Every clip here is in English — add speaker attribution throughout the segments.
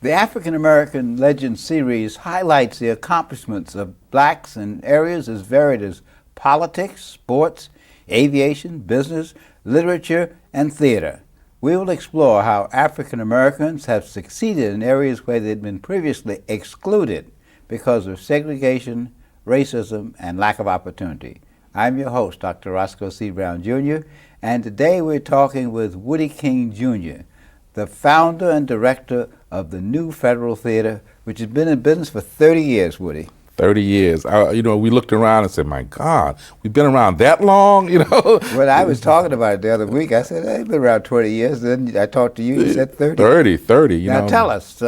Speaker 1: The African American Legend series highlights the accomplishments of blacks in areas as varied as politics, sports, aviation, business, literature, and theater. We will explore how African Americans have succeeded in areas where they'd been previously excluded because of segregation, racism, and lack of opportunity. I'm your host, Dr. Roscoe C. Brown, Jr., and today we're talking with Woodie King Jr., the founder and director of the New Federal Theater, which has been in business for 30 years, Woodie.
Speaker 2: 30 years. We looked around and said, my God, we've been around that long,
Speaker 1: Well, I was talking about it the other week. I said, I've been around 20 years. Then I talked to you, you said 30.
Speaker 2: 30,
Speaker 1: Now tell us,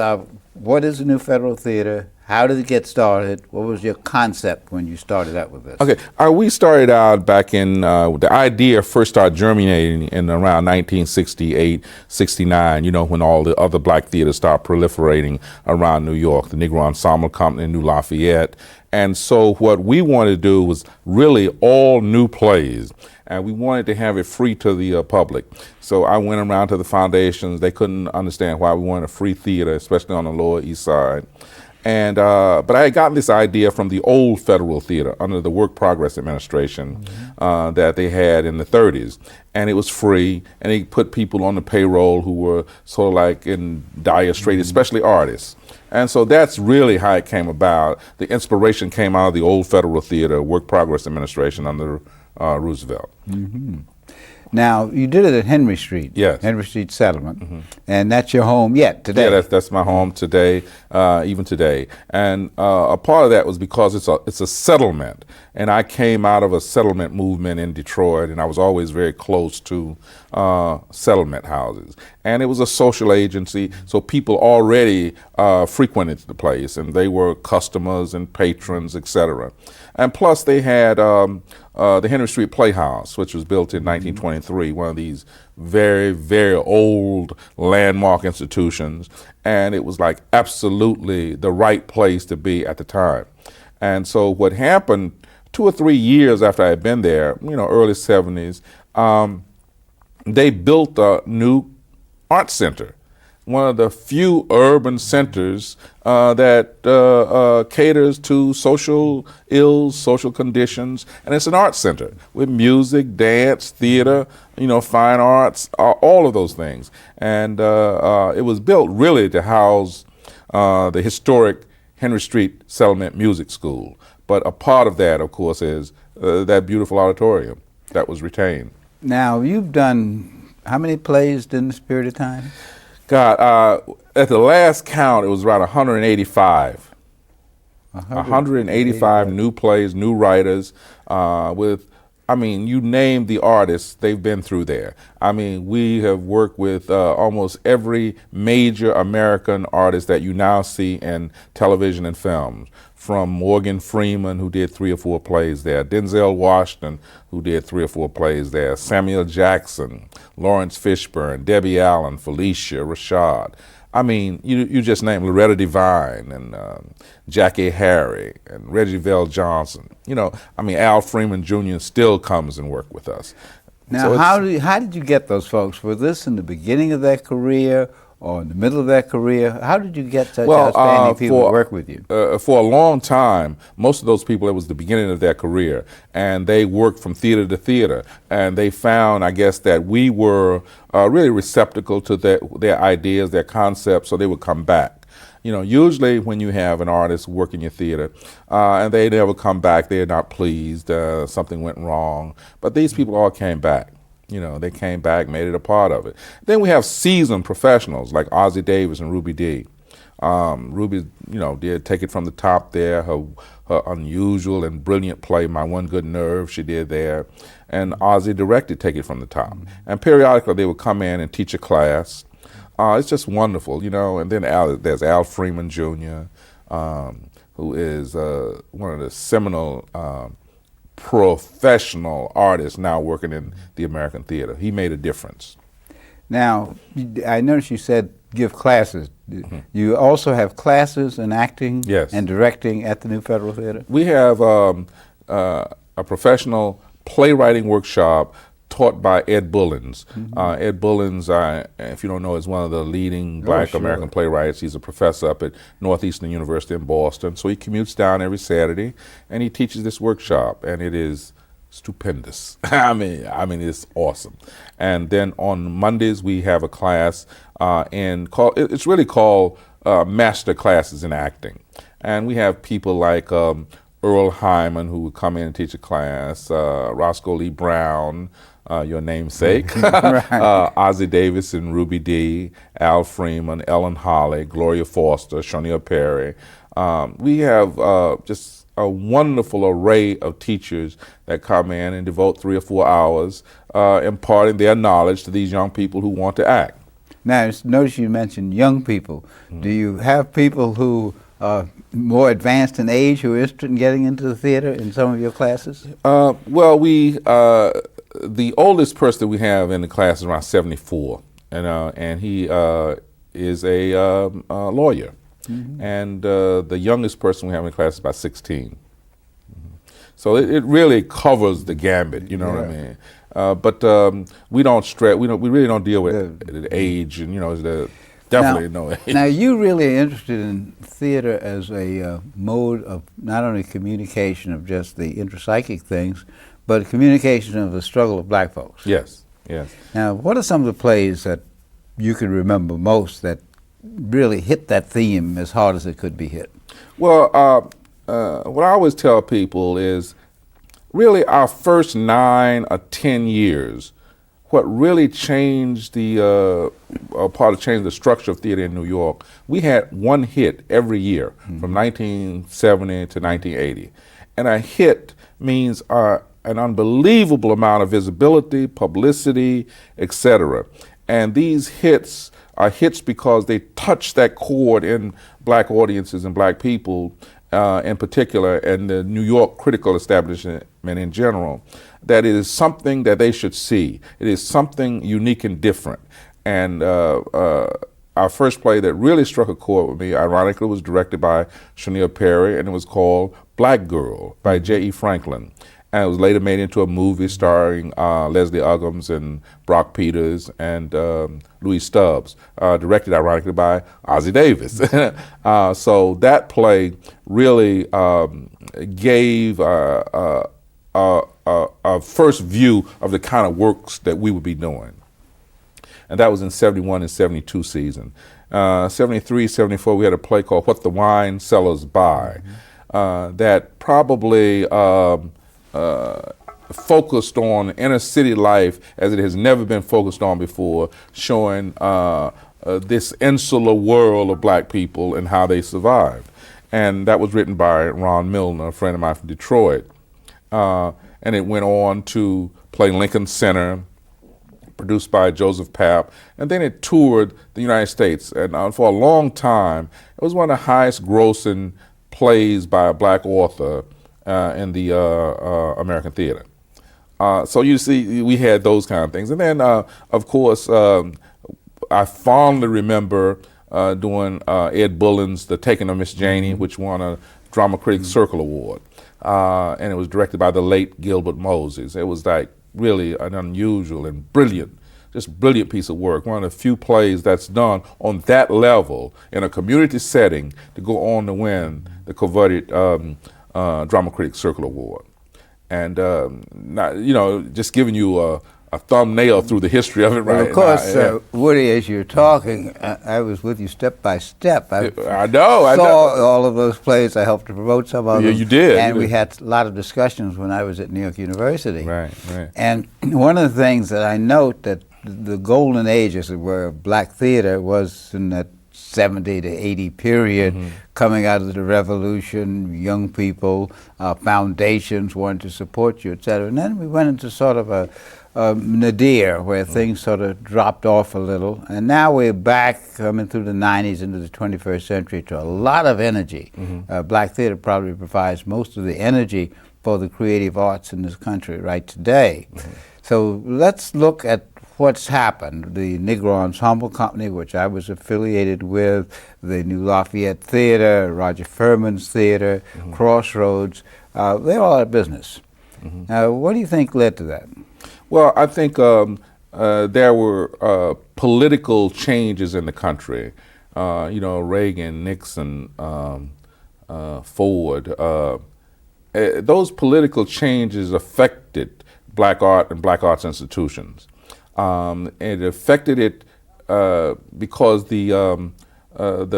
Speaker 1: what is the New Federal Theater? How did it get started? What was your concept when you started out with this?
Speaker 2: Okay, we started out back in, the idea first started germinating in around 1968, 69, when all the other black theaters started proliferating around New York, the Negro Ensemble Company in New Lafayette. And so what we wanted to do was really all new plays, and we wanted to have it free to the public. So I went around to the foundations. They couldn't understand why we wanted a free theater, especially on the Lower East Side. And but I had gotten this idea from the old Federal Theater under the Work Progress Administration that they had in the 30s. And it was free, and they put people on the payroll who were sort of like in dire straits, especially artists. And so that's really how it came about. The inspiration came out of the old Federal Theater, Work Progress Administration under Roosevelt.
Speaker 1: Now, you did it at Henry Street.
Speaker 2: Yes.
Speaker 1: Henry Street Settlement. And that's your home yet today.
Speaker 2: Yeah, that's my home today, even today. And a part of that was because it's a settlement. And I came out of a settlement movement in Detroit, and I was always very close to settlement houses. And it was a social agency, so people already frequented the place, and they were customers and patrons, etc. And plus they had the Henry Street Playhouse, which was built in 1923, one of these very, very old landmark institutions. And it was like absolutely the right place to be at the time. And so what happened 2 or 3 years after I had been there, early 70s, they built a new art center, one of the few urban centers that caters to social ills, social conditions, and it's an art center with music, dance, theater, fine arts, all of those things. And it was built really to house the historic Henry Street Settlement Music School. But a part of that, of course, is that beautiful auditorium that was retained.
Speaker 1: Now, you've done how many plays in this period of time?
Speaker 2: God, at the last count, it was around 185. 185 new plays, new writers, you name the artists, they've been through there. We have worked with almost every major American artist that you now see in television and films, from Morgan Freeman, who did 3 or 4 plays there, Denzel Washington, who did 3 or 4 plays there, Samuel Jackson, Lawrence Fishburne, Debbie Allen, Felicia, Rashad. You just name Loretta Devine and Jackie Harry and Reggie Vell Johnson. Al Freeman Jr. still comes and works with us.
Speaker 1: Now, so how did you get those folks? Was this in the beginning of their career or in the middle of their career? How did you get such outstanding people to work with you?
Speaker 2: For a long time, most of those people, it was the beginning of their career, and they worked from theater to theater, and they found, I guess, that we were really receptacle to their ideas, their concepts, so they would come back. Usually when you have an artist work in your theater and they never come back, they're not pleased, something went wrong, but these people all came back. They came back, made it a part of it. Then we have seasoned professionals like Ozzie Davis and Ruby Dee. Ruby, did Take It From the Top there, her unusual and brilliant play, My One Good Nerve, she did there. And Ozzie directed Take It From the Top. And periodically they would come in and teach a class. It's just wonderful, And then there's Al Freeman Jr., who is one of the seminal professional artists now working in the American theater. He made a difference.
Speaker 1: Now, I noticed you said give classes. You also have classes in acting and directing at the New Federal Theater?
Speaker 2: We have a professional playwriting workshop taught by Ed Bullins. Ed Bullins, if you don't know, is one of the leading Black American playwrights. He's a professor up at Northeastern University in Boston. So he commutes down every Saturday, and he teaches this workshop, and it is stupendous. I mean, it's awesome. And then on Mondays we have a class it's really called Master Classes in Acting, and we have people like Earl Hyman, who would come in and teach a class, Roscoe Lee Brown, your namesake, Ozzie Davis and Ruby Dee, Al Freeman, Ellen Holly, Gloria Foster, Shaunia Perry. We have just a wonderful array of teachers that come in and devote 3 or 4 hours imparting their knowledge to these young people who want to act.
Speaker 1: Now, notice you mentioned young people. Do you have people who are more advanced in age who are interested in getting into the theater in some of your classes?
Speaker 2: Well, the oldest person we have in the class is around 74, and he is a lawyer. And the youngest person we have in the class is about 16. So it really covers the gambit, you know what I mean? But we don't stress. We really don't deal with age, and definitely no age.
Speaker 1: Now you really are interested in theater as a mode of not only communication of just the intrapsychic things, but communication of the struggle of Black folks.
Speaker 2: Yes, yes.
Speaker 1: Now, what are some of the plays that you can remember most that really hit that theme as hard as it could be hit?
Speaker 2: Well, what I always tell people is really our first 9 or 10 years, what really changed the changed the structure of theater in New York, we had one hit every year from 1970 to 1980. And a hit means an unbelievable amount of visibility, publicity, etc. And these hits are hits because they touch that chord in Black audiences and Black people in particular, and the New York critical establishment in general, that it is something that they should see. It is something unique and different. And our first play that really struck a chord with me, ironically, was directed by Shaunia Perry, and it was called Black Girl by J.E. Franklin. And it was later made into a movie starring Leslie Uggams and Brock Peters and Louis Stubbs, directed ironically by Ozzie Davis. So that play really gave a first view of the kind of works that we would be doing. And that was in 71 and 72 season. 73, 74, we had a play called What the Wine Sellers Buy, that probably focused on inner city life as it has never been focused on before, showing this insular world of Black people and how they survived. And that was written by Ron Milner, a friend of mine from Detroit. And it went on to play Lincoln Center, produced by Joseph Papp, and then it toured the United States. And for a long time, it was one of the highest grossing plays by a Black author in the American theater. So you see, we had those kind of things. And then, of course, I fondly remember doing Ed Bullen's The Taking of Miss Janie, which won a Drama Critics Circle Award. And it was directed by the late Gilbert Moses. It was like really an unusual and brilliant piece of work. One of the few plays that's done on that level in a community setting to go on to win the coveted Drama Critics Circle Award. And just giving you a thumbnail through the history of it, right?
Speaker 1: Well, of course, Woody, as you're talking, I was with you step by step. I saw all of those plays. I helped to promote some of them.
Speaker 2: Yeah, you did.
Speaker 1: And we had a lot of discussions when I was at New York University.
Speaker 2: Right.
Speaker 1: And one of the things that I note that the golden age, as it were, of Black theater was in that 70 to 80 period, coming out of the revolution, young people, foundations wanted to support you, et cetera. And then we went into sort of a nadir where things sort of dropped off a little. And now we're back coming through the 90s into the 21st century to a lot of energy. Black theater probably provides most of the energy for the creative arts in this country right today. So let's look at what's happened. The Negro Ensemble Company, which I was affiliated with, the New Lafayette Theater, Roger Furman's Theater, Crossroads, they're all out of business. What do you think led to that?
Speaker 2: Well, I think there were political changes in the country. Reagan, Nixon, Ford. Those political changes affected black art and black arts institutions. It affected it because the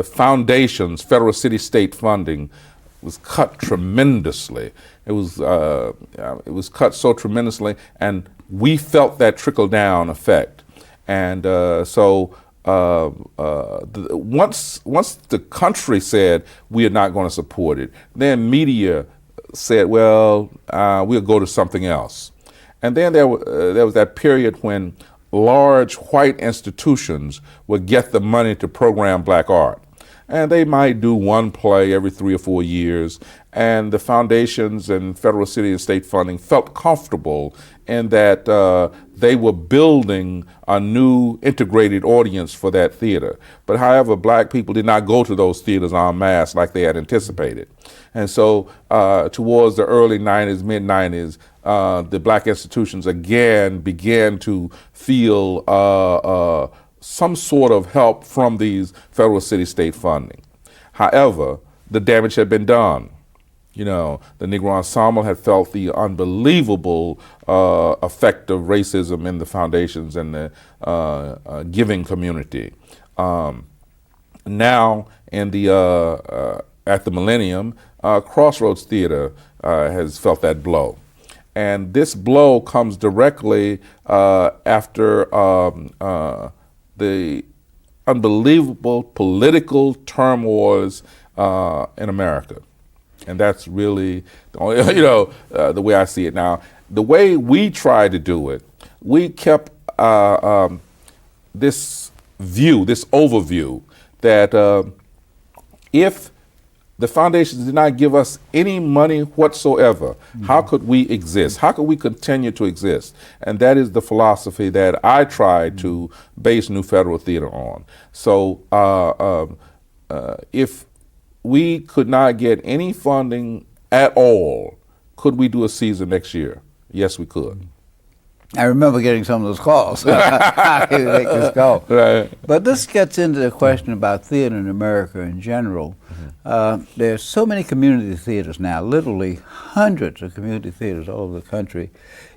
Speaker 2: foundations, federal, city, state funding, was cut tremendously. It was cut so tremendously, and we felt that trickle down effect. And once the country said we are not going to support it, then media said, well, we'll go to something else. And then there was that period when large white institutions would get the money to program black art. And they might do one play every 3 or 4 years. And the foundations and federal, city, and state funding felt comfortable in that they were building a new integrated audience for that theater. But however, black people did not go to those theaters en masse like they had anticipated. And so towards the early 90s, mid-90s, the black institutions again began to feel some sort of help from these federal, city, state funding. However, the damage had been done. The Negro Ensemble had felt the unbelievable effect of racism in the foundations and the giving community. Now, at the Millennium, Crossroads Theater has felt that blow. And this blow comes directly after the unbelievable political turmoils in America. And that's really, the way I see it now. The way we tried to do it, we kept this overview that if the foundations did not give us any money whatsoever, how could we exist? How could we continue to exist? And that is the philosophy that I tried to base New Federal Theater on. So if we could not get any funding at all, could we do a season next year? Yes, we could.
Speaker 1: I remember getting some of those calls. How can we make this go?
Speaker 2: Right.
Speaker 1: But this gets into the question about theater in America in general. There's so many community theaters now, literally hundreds of community theaters all over the country.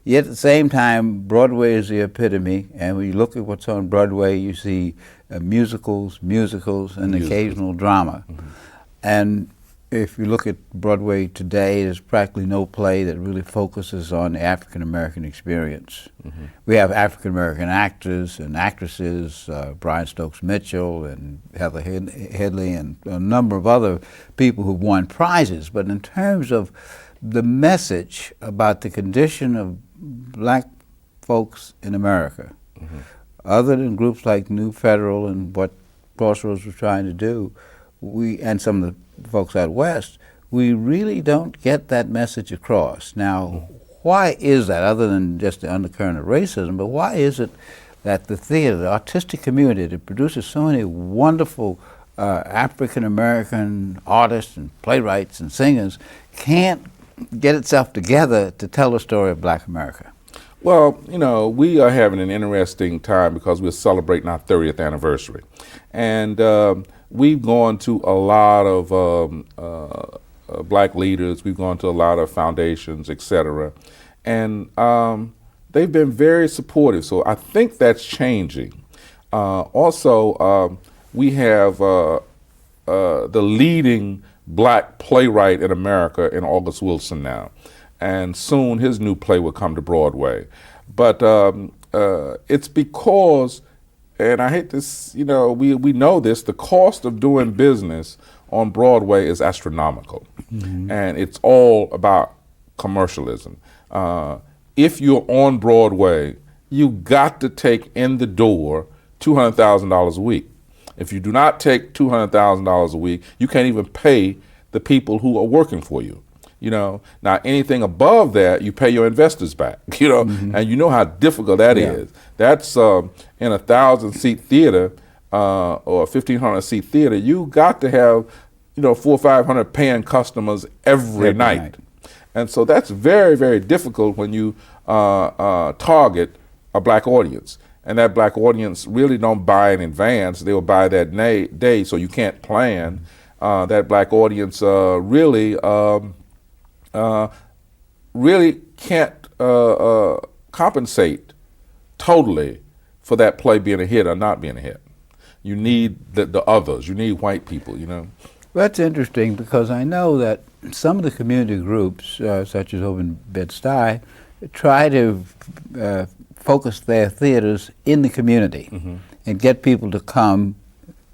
Speaker 1: Yet at the same time, Broadway is the epitome, and when you look at what's on Broadway, you see musicals, and occasional drama. And if you look at Broadway today, there's practically no play that really focuses on the African-American experience. We have African-American actors and actresses, Brian Stokes Mitchell and Heather Headley and a number of other people who've won prizes. But in terms of the message about the condition of black folks in America, other than groups like New Federal and what Crossroads was trying to do, and some of the folks out west, we really don't get that message across. Now, why is that, other than just the undercurrent of racism, but why is it that the theater, the artistic community that produces so many wonderful African-American artists and playwrights and singers can't get itself together to tell the story of black America?
Speaker 2: Well, we are having an interesting time because we're celebrating our 30th anniversary. And we've gone to a lot of black leaders, we've gone to a lot of foundations, et cetera. And they've been very supportive, so I think that's changing. Also, we have the leading black playwright in America in August Wilson now. And soon his new play will come to Broadway. But it's because, and I hate this, we know this, the cost of doing business on Broadway is astronomical. And it's all about commercialism. If you're on Broadway, you got to take in the door $200,000 a week. If you do not take $200,000 a week, you can't even pay the people who are working for you. Now anything above that, you pay your investors back, and you know how difficult that is. That's in a 1,000-seat theater or a 1,500-seat theater, you got to have, 400 or 500 paying customers every night. And so that's very, very difficult when you target a black audience. And that black audience really don't buy in advance. They'll buy that day, so you can't plan. That black audience really can't compensate totally for that play being a hit or not being a hit. You need the others. You need white people, you know.
Speaker 1: Well, that's interesting because I know that some of the community groups, such as over in Bed-Stuy, try to focus their theaters in the community and get people to come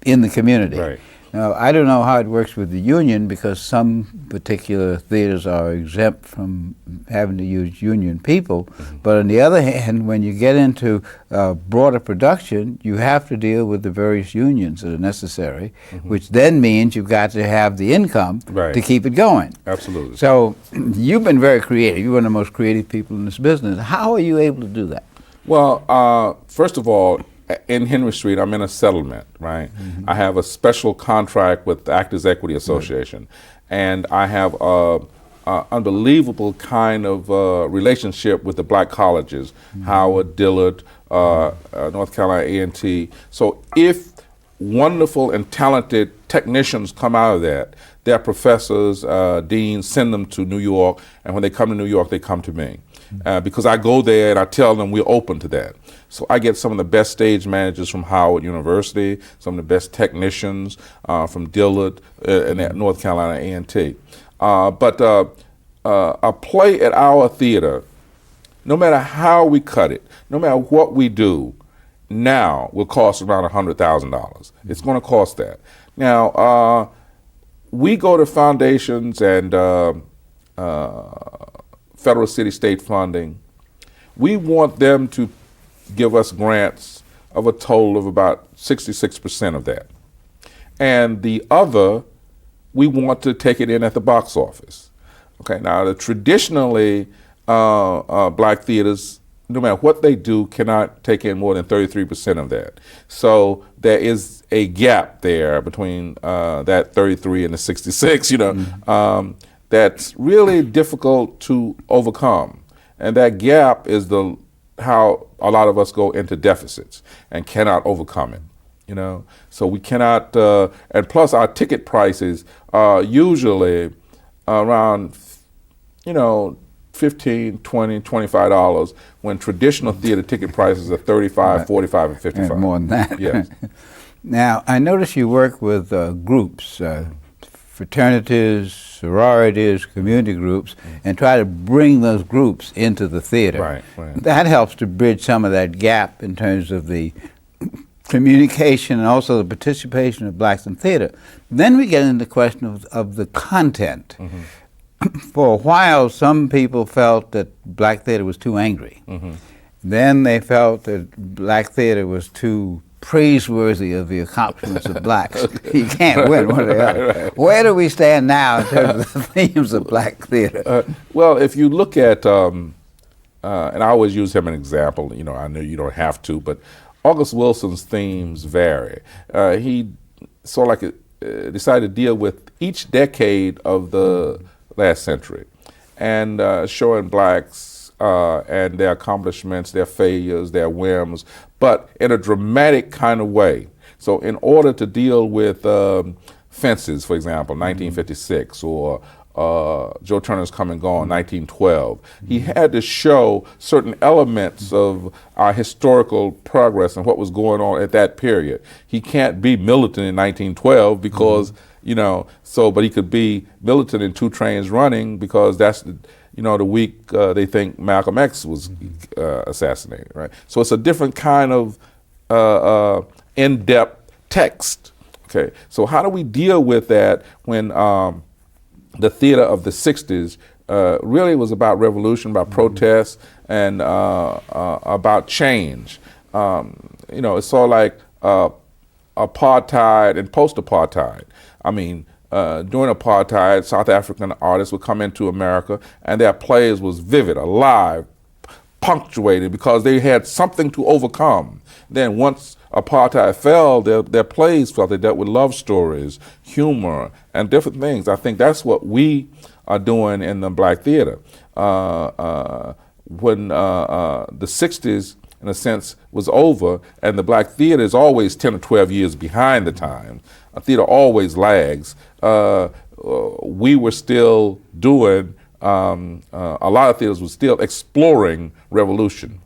Speaker 1: in the community.
Speaker 2: Right.
Speaker 1: Now, I don't know how it works with the union because some particular theaters are exempt from having to use union people, but on the other hand, when you get into broader production, you have to deal with the various unions that are necessary, which then means you've got to have the income to keep it going.
Speaker 2: Absolutely.
Speaker 1: So you've been very creative. You're one of the most creative people in this business. How are you able to do that?
Speaker 2: Well, first of all, in Henry Street, I'm in a settlement, right? I have a special contract with the Actors Equity Association, and I have a unbelievable kind of relationship with the black colleges, Howard, Dillard, North Carolina A&T. So if wonderful and talented technicians come out of that, their professors, deans send them to New York, and when they come to New York, they come to me. Because I go there and I tell them we're open to that. So I get some of the best stage managers from Howard University, some of the best technicians from Dillard and at North Carolina A&T. But a play at our theater, no matter how we cut it, no matter what we do, now will cost around $100,000. It's going to cost that. Now, we go to foundations and federal, city, state funding. We want them to give us grants of a total of about 66% of that. And the other, we want to take it in at the box office. Okay, now traditionally, black theaters, no matter what they do, cannot take in more than 33% of that. So there is a gap there between that 33 and the 66, you know, that's really difficult to overcome. And that gap is how a lot of us go into deficits and cannot overcome it, you know. So we cannot, and plus our ticket prices are usually around, you know, $15, $20, $25, when traditional theater ticket prices are $35, $45, and $55.
Speaker 1: And more than that.
Speaker 2: Yes.
Speaker 1: Now, I notice you work with groups, fraternities, sororities, community groups, and try to bring those groups into the theater.
Speaker 2: Right, right.
Speaker 1: That helps to bridge some of that gap in terms of the communication and also the participation of blacks in theater. Then we get into the question of the content. For a while, some people felt that black theater was too angry. Then they felt that black theater was too praiseworthy of the accomplishments of blacks. You can't win one or the other.
Speaker 2: Right.
Speaker 1: Where do we stand now in terms of the themes of black theater?
Speaker 2: Well, if you look at, and I always use him as an example, you know, I know you don't have to, but August Wilson's themes vary. He sort of like decided to deal with each decade of the last century and showing blacks and their accomplishments, their failures, their whims, but in a dramatic kind of way. So in order to deal with Fences, for example, 1956, or Joe Turner's Come and Gone, 1912, he had to show certain elements of our historical progress and what was going on at that period. He can't be militant in 1912 because, you know, so, but he could be militant in Two Trains Running because that's you know, the week they think Malcolm X was assassinated, right? So it's a different kind of in-depth text, okay? So how do we deal with that when the theater of the 60s really was about revolution, about protest, and about change? You know, it's sort of like apartheid and post-apartheid. I mean, during apartheid, South African artists would come into America and their plays was vivid, alive, punctuated because they had something to overcome. Then once apartheid fell, their plays fell. They dealt with love stories, humor, and different things. I think that's what we are doing in the black theater. When the 60s, in a sense, was over, and the black theater is always 10 or 12 years behind the times. A theater always lags. We were still doing, a lot of theaters were still exploring revolution.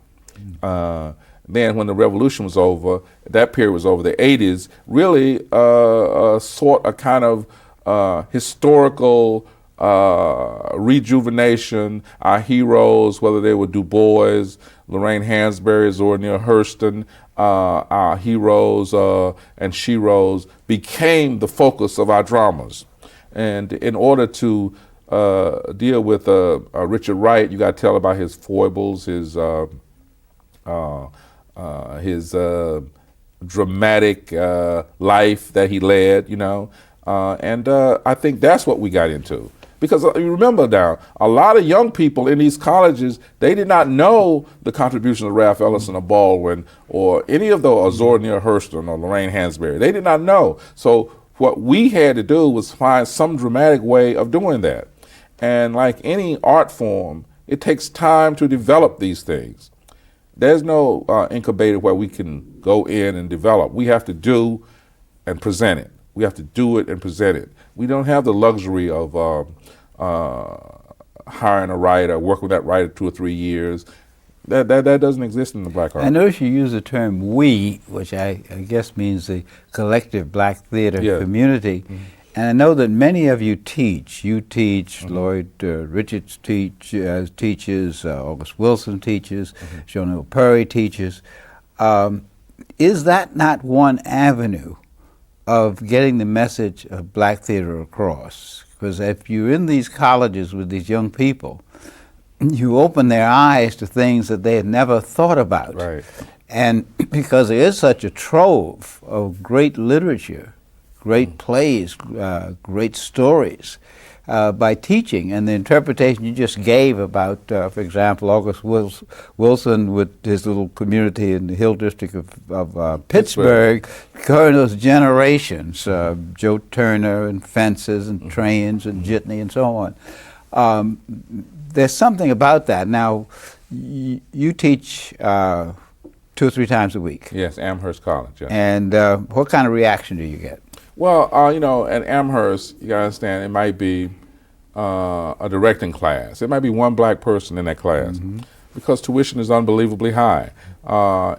Speaker 2: Then when the revolution was over, that period was over, the 80s, really sought a kind of historical rejuvenation. Our heroes, whether they were Du Bois, Lorraine Hansberry, Zora Neale Hurston, our heroes and sheroes became the focus of our dramas. And in order to deal with Richard Wright, you got to tell about his foibles, his dramatic life that he led, you know. And I think that's what we got into. Because you remember now, a lot of young people in these colleges, they did not know the contribution of Ralph Ellison or Baldwin or any of those, or Zora Neale Hurston or Lorraine Hansberry. They did not know. So what we had to do was find some dramatic way of doing that. And like any art form, it takes time to develop these things. There's no incubator where we can go in and develop. We have to do and present it. We have to do it and present it. We don't have the luxury of hiring a writer, working with that writer 2 or 3 years. That doesn't exist in the black art.
Speaker 1: I notice you use the term "we," which I guess means the collective black theater community. Mm-hmm. And I know that many of you teach. You teach, mm-hmm. Lloyd Richards teaches, August Wilson teaches, mm-hmm. Jonelle Perry teaches. Is that not one avenue of getting the message of black theater across? Because if you're in these colleges with these young people, you open their eyes to things that they had never thought about.
Speaker 2: Right.
Speaker 1: And because there is such a trove of great literature, great plays, great stories, by teaching, and the interpretation you just gave about, for example, August Wilson with his little community in the Hill District of Pittsburgh, covering those generations, Joe Turner and fences and trains and jitney and so on. There's something about that. Now, you teach 2 or 3 times a week.
Speaker 2: Yes, Amherst College. Yeah.
Speaker 1: And what kind of reaction do you get?
Speaker 2: Well, you know, at Amherst, you gotta understand, it might be a directing class. It might be one black person in that class, mm-hmm. because tuition is unbelievably high.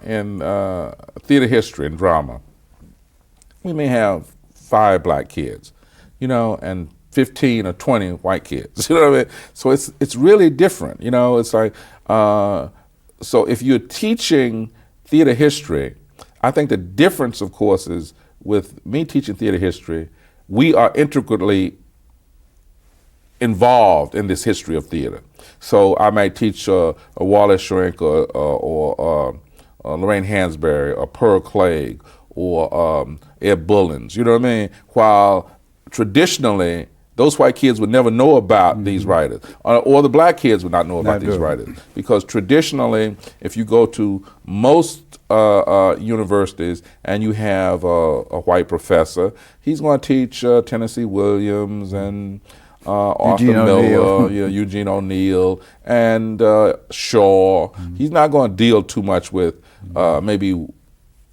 Speaker 2: In theater history and drama, we may have 5 black kids, you know, and 15 or 20 white kids. You know what I mean? So it's really different. You know, it's like so if you're teaching theater history, I think the difference, of course, is with me teaching theater history, we are intricately involved in this history of theater. So I might teach a Wallace Shrink or Lorraine Hansberry or Pearl Clegg or Ed Bullins, you know what I mean? While traditionally, those white kids would never know about mm-hmm. these writers, or the black kids would not know about these writers. Because traditionally, if you go to most universities and you have a white professor, he's going to teach Tennessee Williams and Arthur Miller, Eugene O'Neill, and Shaw. Mm-hmm. He's not going to deal too much with maybe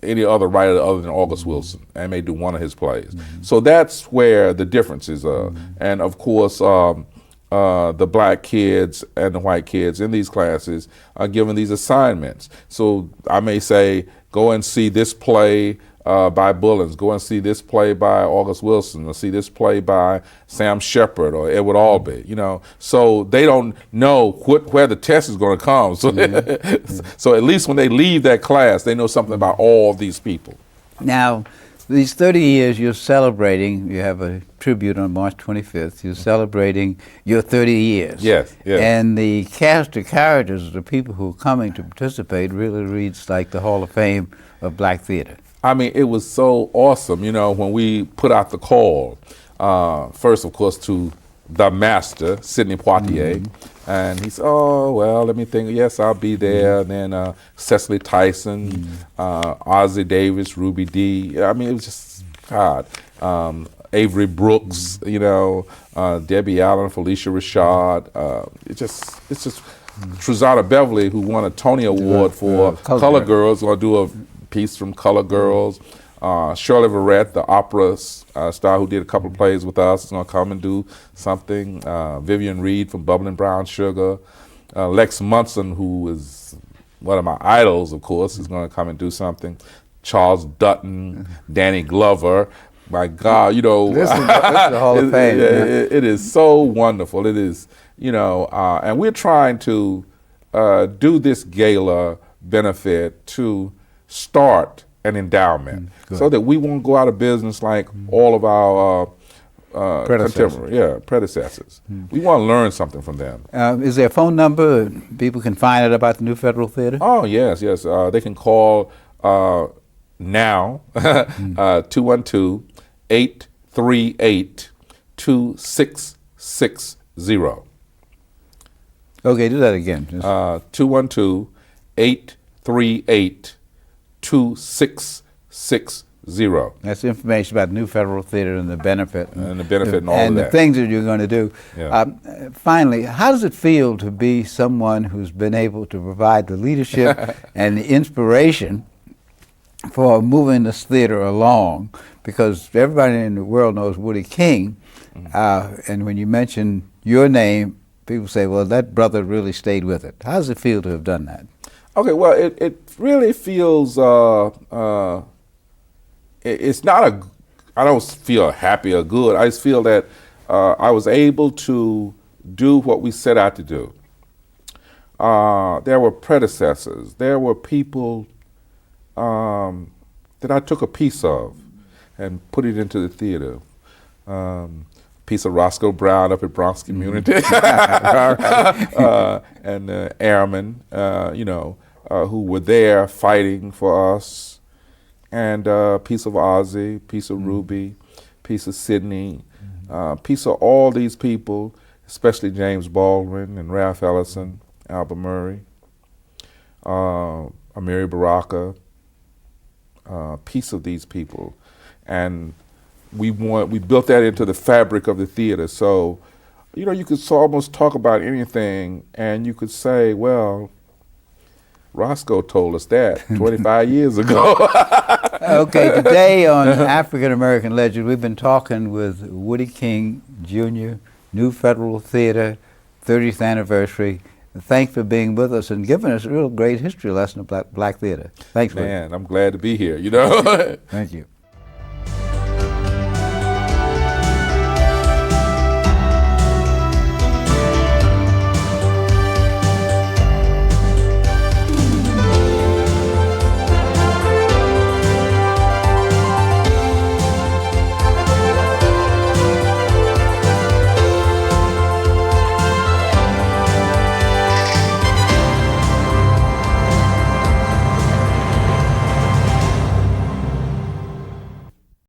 Speaker 2: any other writer other than August Wilson, and may do one of his plays. Mm-hmm. So that's where the differences are. Mm-hmm. And of course, the black kids and the white kids in these classes are given these assignments. So I may say, go and see this play by Bullins, go and see this play by August Wilson, or see this play by Sam Shepard or Edward Albee, you know. So they don't know where the test is going to come. So, so at least when they leave that class, they know something about all these people.
Speaker 1: Now, these 30 years you're celebrating, you have a tribute on March 25th, you're celebrating your 30 years.
Speaker 2: Yes, yes.
Speaker 1: And the cast of characters of the people who are coming to participate really reads like the Hall of Fame of black theater.
Speaker 2: I mean, it was so awesome, you know, when we put out the call, first, of course, to the master, Sidney Poitier, mm-hmm. and he said, oh, well, let me think, yes, I'll be there, mm-hmm. and then Cecily Tyson, mm-hmm. Ozzie Davis, Ruby Dee. I mean, it was just, God, Avery Brooks, Debbie Allen, Felicia Rashad. It's just Truzada Beverly, who won a Tony Award for Color Girls, going to do a piece from Color Girls. Shirley Verrett, the opera star who did a couple of plays with us, is going to come and do something. Vivian Reed from Bubbling Brown Sugar. Lex Munson, who is one of my idols, of course, is going to come and do something. Charles Dutton, Danny Glover. My God,
Speaker 1: this is the Hall of Fame.
Speaker 2: It is so wonderful. It is, and we're trying to do this gala benefit to start an endowment so that we won't go out of business like all of our predecessors. We want to learn something from them.
Speaker 1: Is there a phone number people can find out about the New Federal Theater?
Speaker 2: Oh, yes. They can call now, 212-838-2660.
Speaker 1: Okay, do that again.
Speaker 2: 212-838-2660.
Speaker 1: That's information about the New Federal Theater and the benefit.
Speaker 2: And all of that.
Speaker 1: And the things that you're going to do.
Speaker 2: Yeah.
Speaker 1: Finally, how does it feel to be someone who's been able to provide the leadership and the inspiration for moving this theater along? Because everybody in the world knows Woodie King, and when you mention your name, people say, well, that brother really stayed with it. How does it feel to have done that?
Speaker 2: Okay, well, it really feels, it's not I don't feel happy or good. I just feel that I was able to do what we set out to do. There were predecessors. There were people that I took a piece of and put it into the theater. Piece of Roscoe Brown up at Bronx Community, and airmen, who were there fighting for us, and piece of Ozzy, piece of Ruby, piece of Sidney, piece of all these people, especially James Baldwin and Ralph Ellison, Albert Murray, Amiri Baraka, piece of these people, and we built that into the fabric of the theater. So, you could almost talk about anything, and you could say, well, Roscoe told us that 25 years ago.
Speaker 1: Okay, today on African American Legends, we've been talking with Woodie King Jr., New Federal Theater, 30th anniversary. Thanks for being with us and giving us a real great history lesson of black theater. Thanks,
Speaker 2: man. I'm glad to be here.
Speaker 1: Thank you.